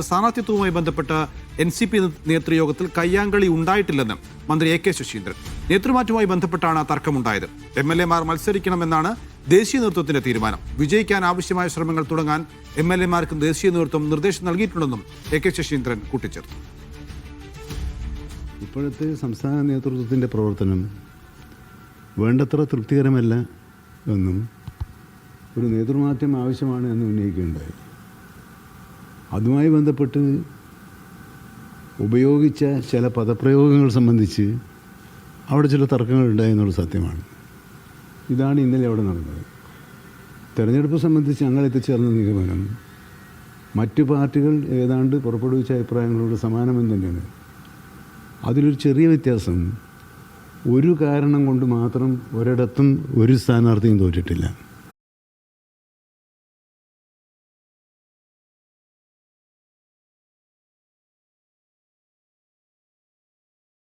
സ്ഥാനാർത്ഥിത്വവുമായി ബന്ധപ്പെട്ട NCP നേതൃയോഗത്തിൽ കയ്യാങ്കളി ഉണ്ടായിട്ടില്ലെന്ന് മന്ത്രി AK ശശീന്ദ്രൻ. നേതൃമാറ്റവുമായി ബന്ധപ്പെട്ടാണ് തർക്കമുണ്ടായത്. MLA-മാർ മത്സരിക്കണമെന്നാണ് ദേശീയ നേതൃത്വത്തിന്റെ തീരുമാനം. വിജയിക്കാൻ ആവശ്യമായ ശ്രമങ്ങൾ തുടങ്ങാൻ MLA-മാർക്ക് ദേശീയ നേതൃത്വം നിർദ്ദേശം നൽകിയിട്ടുണ്ടെന്നും AK ശശീന്ദ്രൻ കൂട്ടിച്ചേർത്തു. ഇപ്പോഴത്തെ സംസ്ഥാന നേതൃത്വത്തിൻ്റെ പ്രവർത്തനം വേണ്ടത്ര തൃപ്തികരമല്ല എന്നും ഒരു നേതൃമാറ്റം ആവശ്യമാണ് എന്ന് ഉന്നയിക്കുകയുണ്ടായി. അതുമായി ബന്ധപ്പെട്ട് ഉപയോഗിച്ച ചില പദപ്രയോഗങ്ങൾ സംബന്ധിച്ച് അവിടെ ചില തർക്കങ്ങൾ ഉണ്ടായെന്നുള്ള സത്യമാണ്. ഇതാണ് ഇന്നലെ അവിടെ നടന്നത്. തെരഞ്ഞെടുപ്പ് സംബന്ധിച്ച് ഞങ്ങൾ എത്തിച്ചേർന്ന നിഗമനം മറ്റു പാർട്ടികൾ ഏതാണ്ട് പുറപ്പെടുവിച്ച അഭിപ്രായങ്ങളോട് സമാനമെന്ന് തന്നെയാണ്. അതിലൊരു ചെറിയ വ്യത്യാസം, ഒരു കാരണം കൊണ്ട് മാത്രം ഒരിടത്തും ഒരു സ്ഥാനാർത്ഥിയും തോറ്റിട്ടില്ല.